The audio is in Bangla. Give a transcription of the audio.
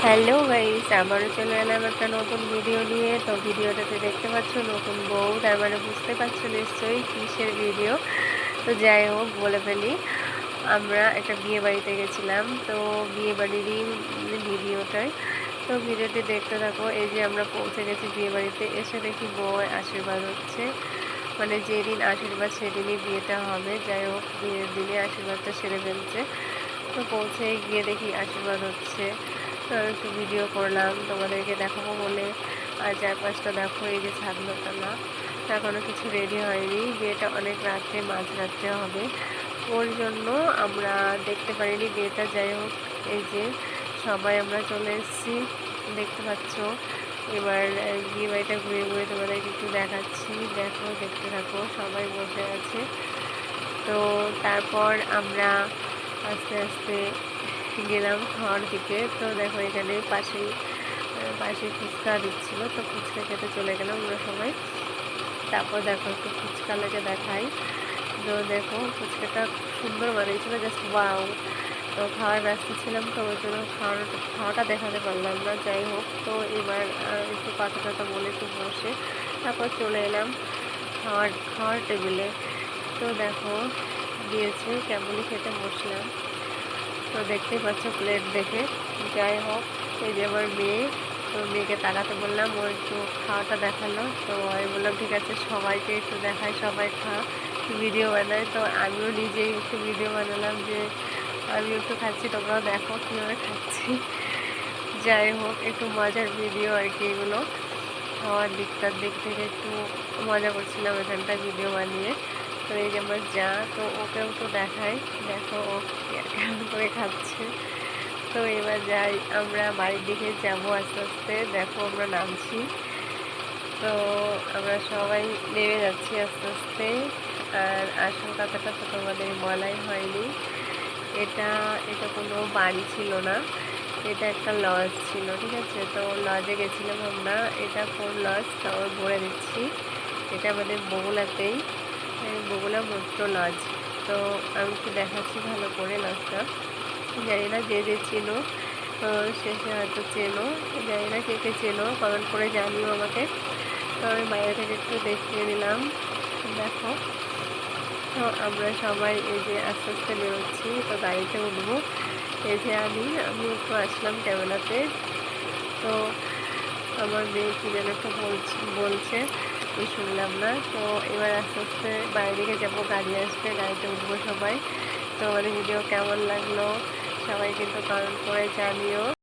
হ্যালো গাইস, আবারও চলে এলাম একটা নতুন ভিডিও নিয়ে। তো ভিডিওটাতে দেখতে পাচ্ছ নতুন বউ, তার মানে বুঝতে পারছো নিশ্চয়ই কিসের ভিডিও। তো যাই হোক, বলে ফেলি, আমরা একটা বিয়ে বাড়িতে গেছিলাম। তো বিয়ে বাড়িরই ভিডিওটাই, তো ভিডিওটি দেখতে থাকো। এই যে আমরা পৌঁছে গেছি বিয়ে বাড়িতে, এসে দেখি বউ আশীর্বাদ হচ্ছে। মানে যেদিন আশীর্বাদ সেদিনই বিয়েটা হবে। যাই হোক, বিয়ের দিনে আশীর্বাদটা সেরে ফেলছে। তো পৌঁছে গিয়ে দেখি আশীর্বাদ হচ্ছে। তো একটু ভিডিও করলাম তোমাদেরকে দেখাবো বলে। আর চারপাশটা দেখো, এই যে ছাদনাতলা, এখনও কিছু রেডি হয়নি, বিয়েটা অনেক রাত্রে, মাঝরাত্রে হবে। ওর জন্য আমরা দেখতে পারিনি বিয়েটা। যাই হোক, এই যে সবাই আমরা চলে এসেছি, দেখতে পাচ্ছ। এবার বিয়ে বাড়িটা ঘুরে ঘুরে তোমাদেরকে একটু দেখাচ্ছি, দেখো, দেখতে থাকো। সবাই বসে আছে। তো তারপর আমরা আস্তে আস্তে গেলাম খাওয়ার দিকে। তো দেখো, এখানে পাশে ফুচকা দিচ্ছিলো, তো ফুচকা খেতে চলে গেলাম আমরা সবাই। তারপর দেখো, একটু ফুচকা লেগে দেখাই। তো দেখো, ফুচকাটা খুব সুন্দর বানিয়েছিল, জাস্ট ওয়াও। তো খাওয়ার ব্যস্ত ছিলাম, তো ওই জন্য খাওয়াটা দেখাতে পারলাম না। যাই হোক, তো এবার একটু কথা টথা বলে একটু বসে তারপর চলে এলাম খাওয়ার টেবিলে। তো দেখো, দিয়েছে, কেমনই খেতে বসলাম। তো দেখতেই পাচ্ছ প্লেট দেখে। যাই হোক, এই যে আমার মেয়ে, তো মেয়েকে তাকাতে বললাম, ও একটু খাওয়াটা দেখালো। তো আমি বললাম ঠিক আছে, সবাইকে একটু দেখাই, সবাই ভিডিও বানায়। তো আমিও নিজেই একটু ভিডিও বানালাম যে আমি একটু খাচ্ছি, তোমরাও দেখো কীভাবে খাচ্ছি। যাই হোক, একটু মজার ভিডিও আর কি এগুলো। খাওয়ার দিক থেকে একটু মজা করছিলাম এখানটা ভিডিও বানিয়ে। তো এই যে আমার যা, তো ওকেও তো দেখাই, দেখো ও কেমন করে খাচ্ছে। তো এবার যাই, আমরা বাড়ির দিকে যাবো আস্তে আস্তে। দেখো, আমরা নামছি। তো আমরা সবাই নেমে যাচ্ছি আস্তে আস্তে। আর আসল কথাটা তো তোমাদের বলাই হয়নি, এটা এটা কোনো বাড়ি ছিল না, এটা একটা লজ ছিল, ঠিক আছে। তো লজে গেছিলাম আমরা। এটা কোন লজ তাও বলে দিচ্ছি, এটা আমাদের বগুলাতেই, বগুলা মৈত্র লজ। তো আমি একটু দেখাচ্ছি ভালো করে লজটা। জানি না যে যে চেনো, শেষে হয়তো চেনো, জানি না কে কে চেনো, কমেন্ট করে জানিও আমাকে। তো আমি বাইরে থেকে একটু দেখিয়ে দিলাম, দেখো। তো আমরা সবাই এই যে আস্তে আস্তে বেরোচ্ছি, তো গাড়িতে উঠবো। এই যে আমি একটু আসলাম ক্যামেরাতে। তো আমার মেয়ে কী যেন একটু বলছে, আমি শুনলাম না। তো এবার আস্তে আস্তে বাইরে দিকে যাবো, গাড়ি আসবে, গাড়িতে উঠবো সবাই। তো আমাদের ভিডিও কেমন লাগলো সবাই কিন্তু কমেন্ট করে জানিও।